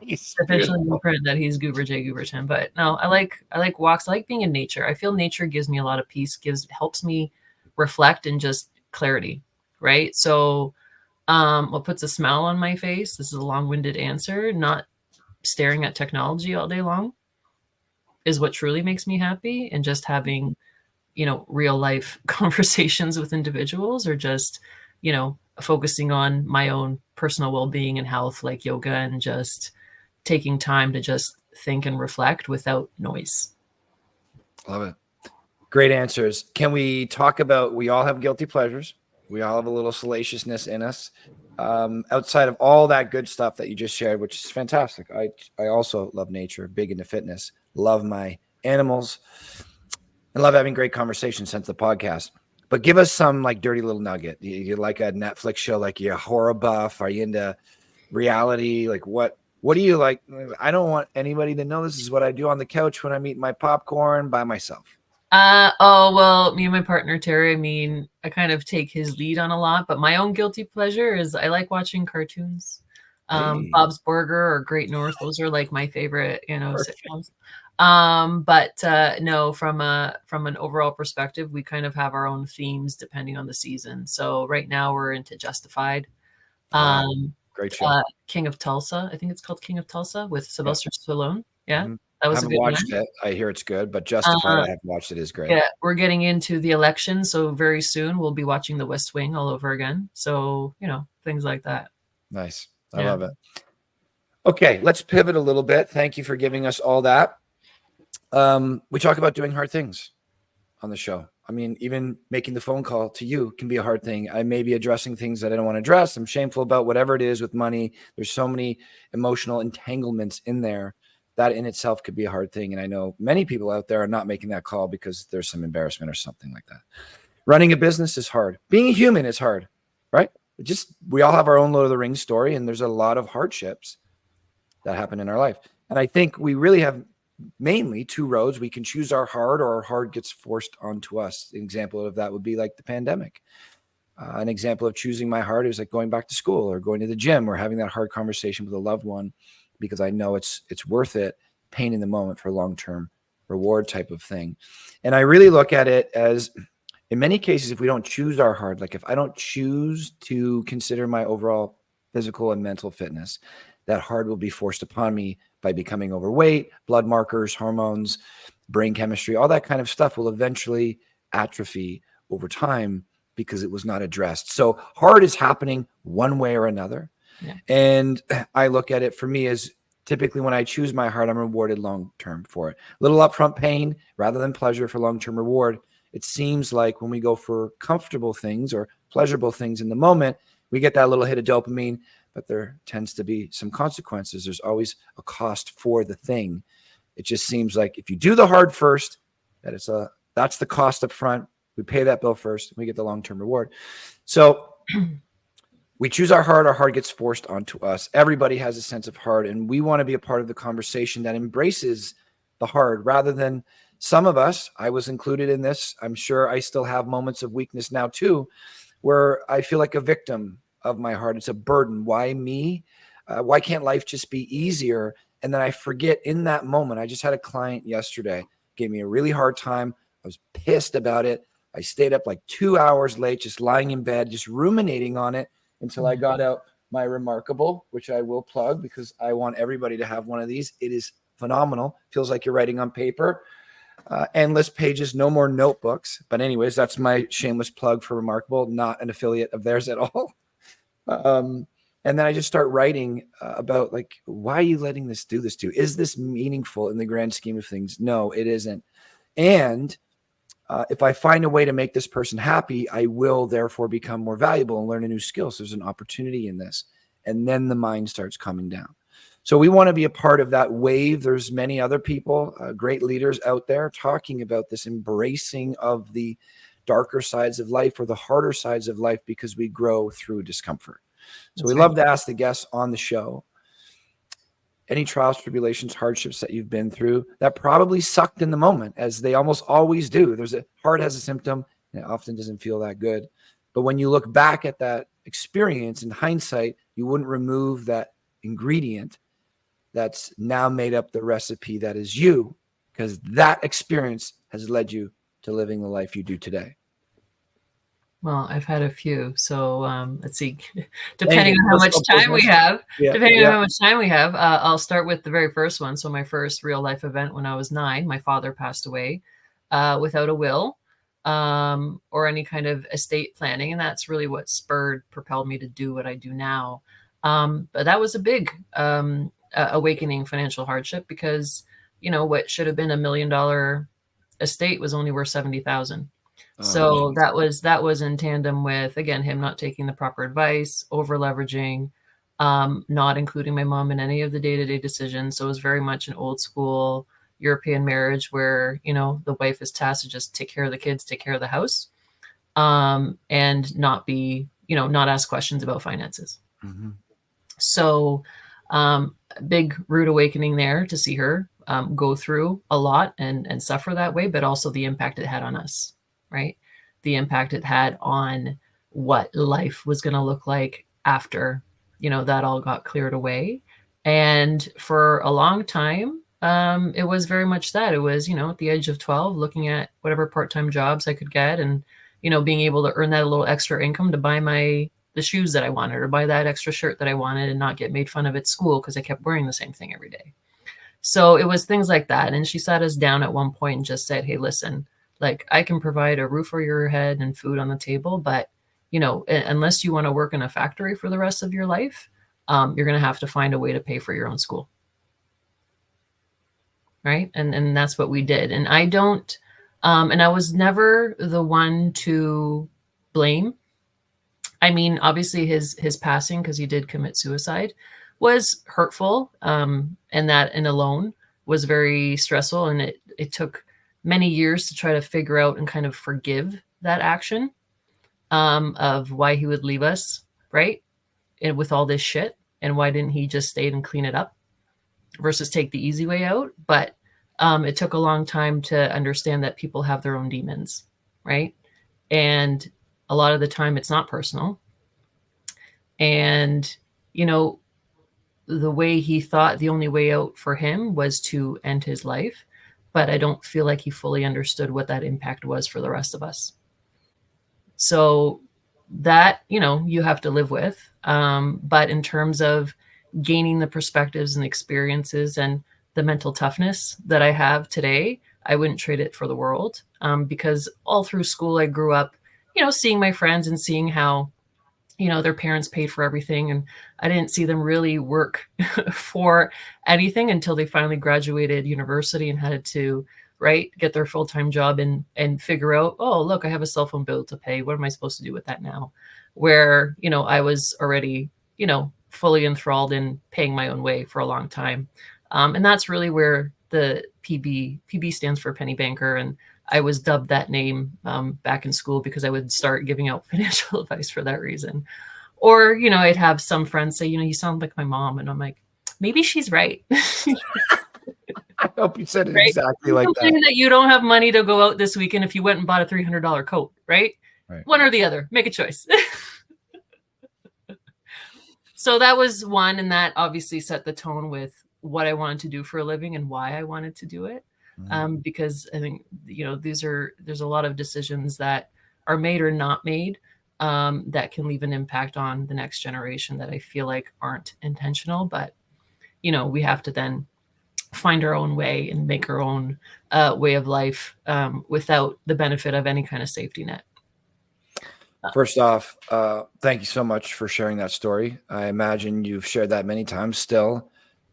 Nice. Officially in print that he's Goober J. Gooberton. But no, I like walks. I like being in nature. I feel nature gives me a lot of peace, helps me reflect and just clarity. Right. So what puts a smile on my face, this is a long-winded answer, not staring at technology all day long, is what truly makes me happy. And just having, real life conversations with individuals, or just, focusing on my own personal well-being and health, like yoga, and just taking time to just think and reflect without noise. Love it. Great answers. Can we talk about, we all have guilty pleasures. We all have a little salaciousness in us. Outside of all that good stuff that you just shared, which is fantastic. I also love nature, big into fitness, love my animals, and love having great conversations since the podcast. But give us some like dirty little nugget. You like a Netflix show, like you're a horror buff? Are you into reality? Like what do you like? I don't want anybody to know this is what I do on the couch when I'm eating my popcorn by myself. Well, me and my partner, Terry, I kind of take his lead on a lot, but my own guilty pleasure is I like watching cartoons. Hey. Bob's Burger or Great North, those are like my favorite, Perfect. sitcoms. No, from an overall perspective, we kind of have our own themes depending on the season. So right now we're into Justified. Great show. King of Tulsa. I think it's called King of Tulsa with Sylvester Stallone. Yeah. Mm-hmm. That I was a haven't good watched one. it. I hear it's good, but Justified, I haven't watched it. Is great. Yeah, we're getting into the election, so very soon we'll be watching The West Wing all over again. So, things like that. Nice. I love it. Okay, let's pivot a little bit. Thank you for giving us all that. We talk about doing hard things on the show. I mean, even making the phone call to you can be a hard thing. I may be addressing things that I don't want to address. I'm shameful about whatever it is with money. There's so many emotional entanglements in there. That in itself could be a hard thing. And I know many people out there are not making that call because there's some embarrassment or something like that. Running a business is hard. Being a human is hard, right? We all have our own Lord of the Rings story, and there's a lot of hardships that happen in our life. And I think we really have mainly two roads. We can choose our hard, or our hard gets forced onto us. An example of that would be like the pandemic. An example of choosing my hard is like going back to school or going to the gym or having that hard conversation with a loved one, because I know it's worth it, pain in the moment for long-term reward type of thing. And I really look at it as, in many cases, if we don't choose our hard, like if I don't choose to consider my overall physical and mental fitness, that hard will be forced upon me by becoming overweight, blood markers, hormones, brain chemistry, all that kind of stuff will eventually atrophy over time because it was not addressed. So hard is happening one way or another. Yeah. And I look at it for me as typically when I choose my hard, I'm rewarded long-term for it. A little upfront pain rather than pleasure for long-term reward. It seems like when we go for comfortable things or pleasurable things in the moment, we get that little hit of dopamine, but there tends to be some consequences. There's always a cost for the thing. It just seems like if you do the hard first, that's the cost up front. We pay that bill first, and we get the long-term reward. So we choose our hard gets forced onto us. Everybody has a sense of hard, and we want to be a part of the conversation that embraces the hard rather than some of us. I was included in this. I'm sure I still have moments of weakness now too, where I feel like a victim of my heart. It's a burden. Why me? Why can't life just be easier? And then I forget in that moment. I just had a client yesterday, gave me a really hard time. I was pissed about it. I stayed up like 2 hours late, just lying in bed, just ruminating on it until I got out my Remarkable, which I will plug because I want everybody to have one of these. It is phenomenal. Feels like you're writing on paper. Endless pages, no more notebooks. But anyways, that's my shameless plug for Remarkable, not an affiliate of theirs at all. And then I just start writing about like, why are you letting this do this to you? Is this meaningful in the grand scheme of things? No, it isn't. And if I find a way to make this person happy, I will therefore become more valuable and learn a new skill. So there's an opportunity in this. And then the mind starts coming down. So we want to be a part of that wave. There's many other people, great leaders out there talking about this embracing of the darker sides of life or the harder sides of life, because we grow through discomfort. So we love to ask the guests on the show, any trials, tribulations, hardships that you've been through that probably sucked in the moment, as they almost always do. Heart has a symptom, and it often doesn't feel that good. But when you look back at that experience in hindsight, you wouldn't remove that ingredient that's now made up the recipe that is you, because that experience has led you to living the life you do today. Well, I've had a few. So let's see, depending on how much time we have, I'll start with the very first one. So my first real life event when I was 9, my father passed away without a will or any kind of estate planning. And that's really what propelled me to do what I do now. But that was a big awakening financial hardship, because, what should have been $1 million estate was only worth $70,000. So that was in tandem with, again, him not taking the proper advice, over leveraging, not including my mom in any of the day-to-day decisions. So it was very much an old school European marriage where, the wife is tasked to just take care of the kids, take care of the house, and not be, not ask questions about finances. Mm-hmm. So big rude awakening there to see her go through a lot and suffer that way, but also the impact it had on us. Right? The impact it had on what life was going to look like after, that all got cleared away. And for a long time, it was very much that. It was, at the age of 12, looking at whatever part-time jobs I could get and, being able to earn that little extra income to buy the shoes that I wanted or buy that extra shirt that I wanted and not get made fun of at school because I kept wearing the same thing every day. So it was things like that. And she sat us down at one point and just said, hey, listen, like, I can provide a roof over your head and food on the table, but, unless you want to work in a factory for the rest of your life, you're going to have to find a way to pay for your own school. Right. And that's what we did. And I don't, and I was never the one to blame. I mean, obviously his passing, because he did commit suicide, was hurtful. And that in alone was very stressful. And it took many years to try to figure out and kind of forgive that action of why he would leave us, right? And with all this shit, and why didn't he just stay and clean it up versus take the easy way out? But it took a long time to understand that people have their own demons, right? And a lot of the time it's not personal. And, the way he thought the only way out for him was to end his life. But I don't feel like he fully understood what that impact was for the rest of us. So that, you have to live with. But in terms of gaining the perspectives and experiences and the mental toughness that I have today, I wouldn't trade it for the world. Because all through school, I grew up, seeing my friends and seeing how, their parents paid for everything. And I didn't see them really work for anything until they finally graduated university and had to, get their full-time job and figure out, oh, look, I have a cell phone bill to pay. What am I supposed to do with that now? Where, I was already, fully enthralled in paying my own way for a long time. And that's really where the PB stands for penny banker. And I was dubbed that name back in school because I would start giving out financial advice for that reason. Or, I'd have some friends say, you sound like my mom. And I'm like, maybe she's right. I hope you said it exactly like that you don't have money to go out this weekend if you went and bought a $300 coat, right? One or the other. Make a choice. So that was one. And that obviously set the tone with what I wanted to do for a living and why I wanted to do it. Because I think, there's a lot of decisions that are made or not made that can leave an impact on the next generation that I feel like aren't intentional. But, we have to then find our own way and make our own way of life without the benefit of any kind of safety net. First off, thank you so much for sharing that story. I imagine you've shared that many times still.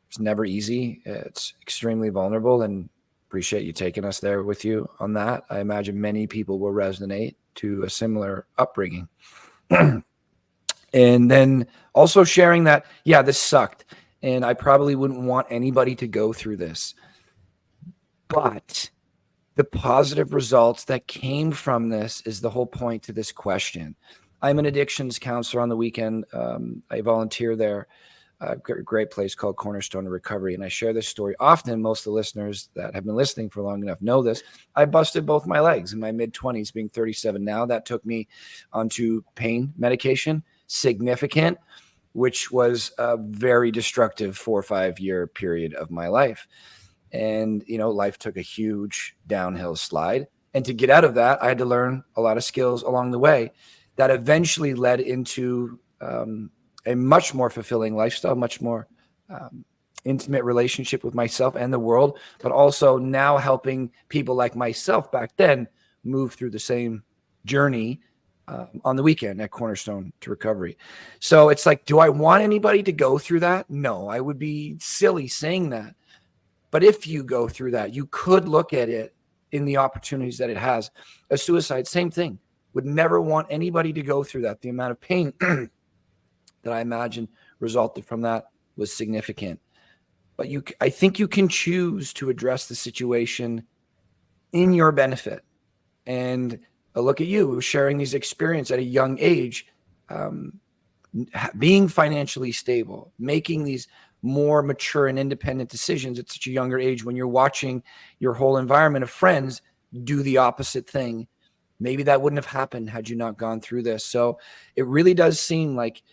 It's never easy. It's extremely vulnerable, and appreciate you taking us there with you on that. I imagine many people will resonate to a similar upbringing. And then also sharing that, yeah, this sucked. And I probably wouldn't want anybody to go through this. But the positive results that came from this is the whole point to this question. I'm an addictions counselor on the weekend. I volunteer there. A great place called Cornerstone Recovery. And I share this story often. Most of the listeners that have been listening for long enough know this. I busted both my legs in my mid-20s, being 37 now. That took me onto pain medication, significant, which was a very destructive 4 or 5 year period of my life. And, life took a huge downhill slide. And to get out of that, I had to learn a lot of skills along the way that eventually led into a much more fulfilling lifestyle, much more intimate relationship with myself and the world, but also now helping people like myself back then move through the same journey on the weekend at Cornerstone to Recovery. So it's like, do I want anybody to go through that? No, I would be silly saying that. But if you go through that, you could look at it in the opportunities that it has. A suicide, same thing. Would never want anybody to go through that. The amount of pain that I imagine resulted from that was significant. But I think you can choose to address the situation in your benefit. And a look at you sharing these experiences at a young age, being financially stable, making these more mature and independent decisions at such a younger age when you're watching your whole environment of friends do the opposite thing. Maybe that wouldn't have happened had you not gone through this. So it really does seem like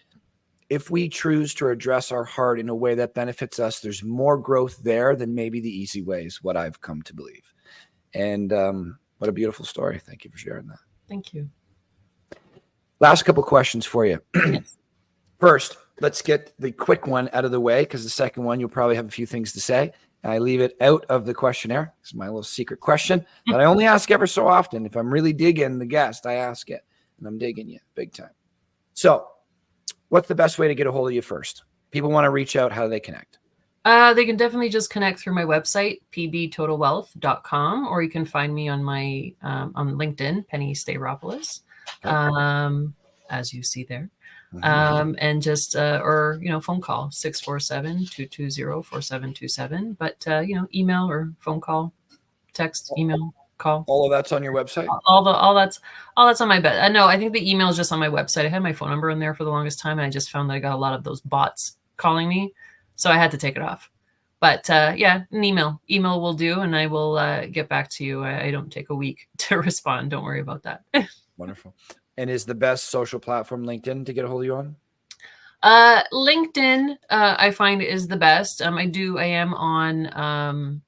if we choose to address our heart in a way that benefits us, there's more growth there than maybe the easy ways, what I've come to believe. And what a beautiful story. Thank you for sharing that. Thank you. Last couple questions for you. Yes. First, let's get the quick one out of the way, because the second one, you'll probably have a few things to say. And I leave it out of the questionnaire. It's my little secret question that I only ask ever so often. If I'm really digging the guest, I ask it. And I'm digging you big time. So what's the best way to get a hold of you first? People want to reach out. How do they connect? They can definitely just connect through my website, pbtotalwealth.com, or you can find me on my on LinkedIn, Penny Stayropoulos, as you see there. And just, or, phone call 647-220-4727, but, email or phone call, text, email, call. All of that's on your website? All that's on my bed. No, I think the email is just on my website. I had my phone number in there for the longest time, and I just found that I got a lot of those bots calling me. So I had to take it off, but, yeah, an email will do. And I will, get back to you. I don't take a week to respond. Don't worry about that. Wonderful. And is the best social platform LinkedIn to get a hold of you on? LinkedIn, I find is the best. I am on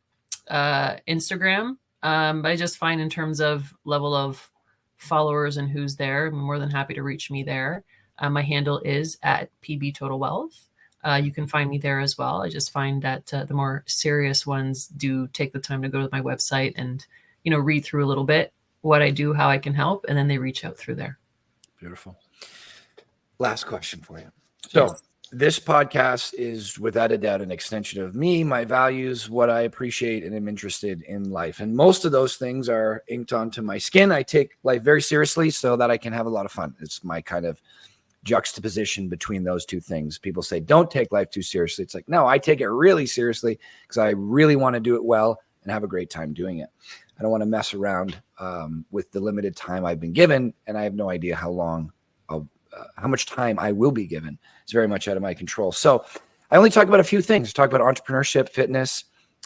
Instagram, but I just find in terms of level of followers and who's there, I'm more than happy to reach me there. My handle is at pbtotalwealth. You can find me there as well. I just find that the more serious ones do take the time to go to my website and, read through a little bit what I do, how I can help, and then they reach out through there. Beautiful. Last question for you. So yes. This podcast is without a doubt an extension of me, my values, what I appreciate and am interested in life. And most of those things are inked onto my skin. I take life very seriously so that I can have a lot of fun. It's my kind of juxtaposition between those two things. People say, don't take life too seriously. It's like, no, I take it really seriously because I really want to do it well and have a great time doing it. I don't want to mess around with the limited time I've been given, and I have no idea how much time I will be given. It's very much out of my control. So I only talk about a few things. I talk about entrepreneurship, fitness,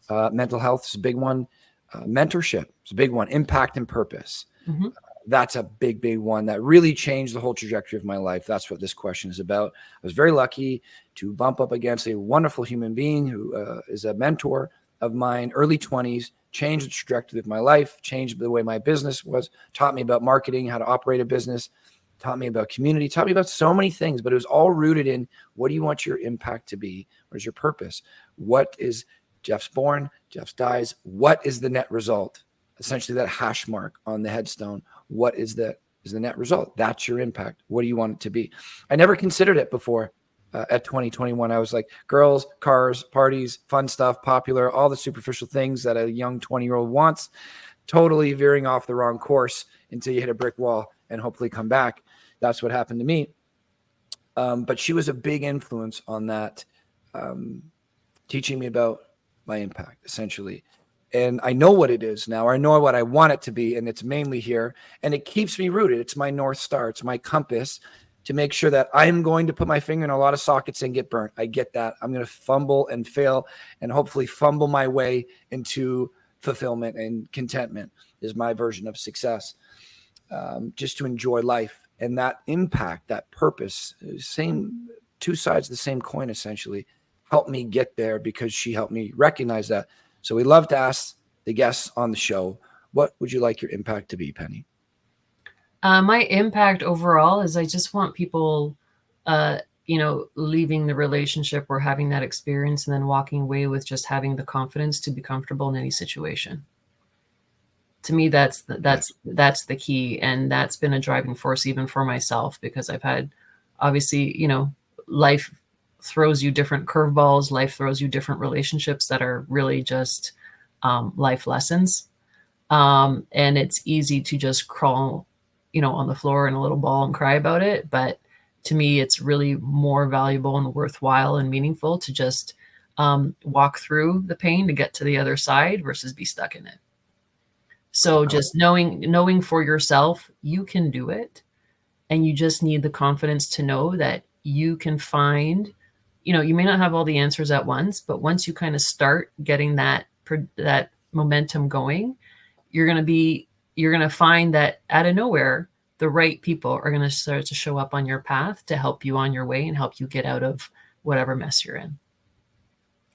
mental health is a big one. Mentorship is a big one. Impact and purpose. Mm-hmm. That's a big, big one that really changed the whole trajectory of my life. That's what this question is about. I was very lucky to bump up against a wonderful human being who is a mentor of mine, early 20s, changed the trajectory of my life, changed the way my business was, taught me about marketing, how to operate a business, taught me about community, taught me about so many things, but it was all rooted in what do you want your impact to be? Where's your purpose? What is Jeff's born, Jeff's dies? What is the net result? Essentially that hash mark on the headstone. What is the is the net result. That's your impact. What do you want it to be? I never considered it before. At 2021, I was like, girls, cars, parties, fun stuff, popular, all the superficial things that a young 20-year-old wants, totally veering off the wrong course until you hit a brick wall and hopefully come back. That's what happened to me. But she was a big influence on that, teaching me about my impact, essentially. And I know what it is now. I know what I want it to be, and it's mainly here. And it keeps me rooted. It's my North Star. It's my compass to make sure that I'm going to put my finger in a lot of sockets and get burnt. I get that. I'm going to fumble and fail and hopefully fumble my way into fulfillment and contentment is my version of success. Just to enjoy life. And that impact, that purpose, same two sides of the same coin, essentially, helped me get there because she helped me recognize that. So we love to ask the guests on the show, what would you like your impact to be, Penny? My impact overall is I just want people, leaving the relationship or having that experience and then walking away with just having the confidence to be comfortable in any situation. To me, that's the key. And that's been a driving force even for myself, because I've had, obviously, life throws you different curveballs. Life throws you different relationships that are really just life lessons. And it's easy to just crawl, on the floor in a little ball and cry about it. But to me, it's really more valuable and worthwhile and meaningful to just walk through the pain to get to the other side versus be stuck in it. So just knowing for yourself, you can do it. And you just need the confidence to know that you can find, you may not have all the answers at once, but once you kind of start getting that momentum going, you're going to find that out of nowhere, the right people are going to start to show up on your path to help you on your way and help you get out of whatever mess you're in.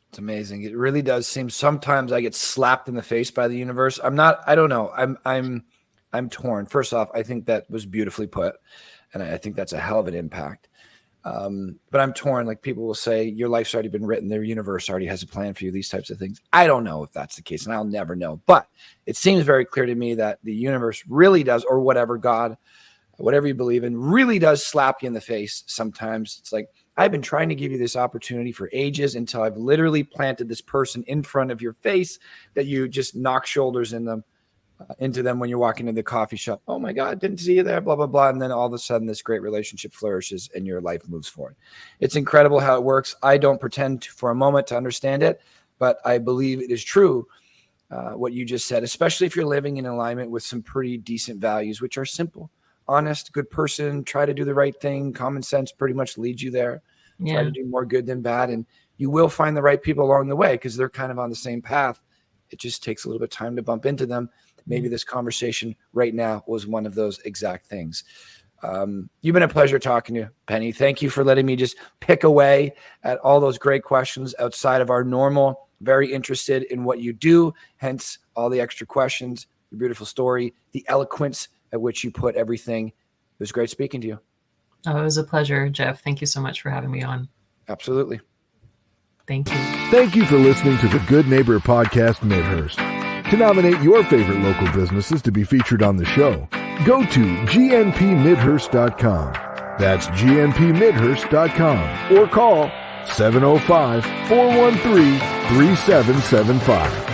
It's amazing. It really does seem sometimes I get slapped in the face by the universe. I don't know. I'm torn. First off, I think that was beautifully put. And I think that's a hell of an impact. But I'm torn. Like, people will say, your life's already been written. Their universe already has a plan for you, these types of things. I don't know if that's the case, and I'll never know. But it seems very clear to me that the universe really does, or whatever, God, whatever you believe in, really does slap you in the face sometimes. It's like, I've been trying to give you this opportunity for ages until I've literally planted this person in front of your face that you just knock shoulders into them when you're walking into the coffee shop. Oh my God, didn't see you there, blah, blah, blah. And then all of a sudden this great relationship flourishes and your life moves forward. It's incredible how it works. I don't pretend for a moment to understand it, but I believe it is true, what you just said, especially if you're living in alignment with some pretty decent values, which are simple, honest, good person, try to do the right thing. Common sense pretty much leads you there. Yeah. Try to do more good than bad. And you will find the right people along the way because they're kind of on the same path. It just takes a little bit of time to bump into them. Maybe this conversation right now was one of those exact things. You've been a pleasure talking to you, Penny. Thank you for letting me just pick away at all those great questions outside of our normal, very interested in what you do, hence all the extra questions, your beautiful story, the eloquence at which you put everything. It was great speaking to you. Oh, it was a pleasure, Jeff. Thank you so much for having me on. Absolutely. Thank you. Thank you for listening to the Good Neighbor Podcast Midhurst. To nominate your favorite local businesses to be featured on the show, go to gnpmidhurst.com. That's gnpmidhurst.com or call 705-413-3775.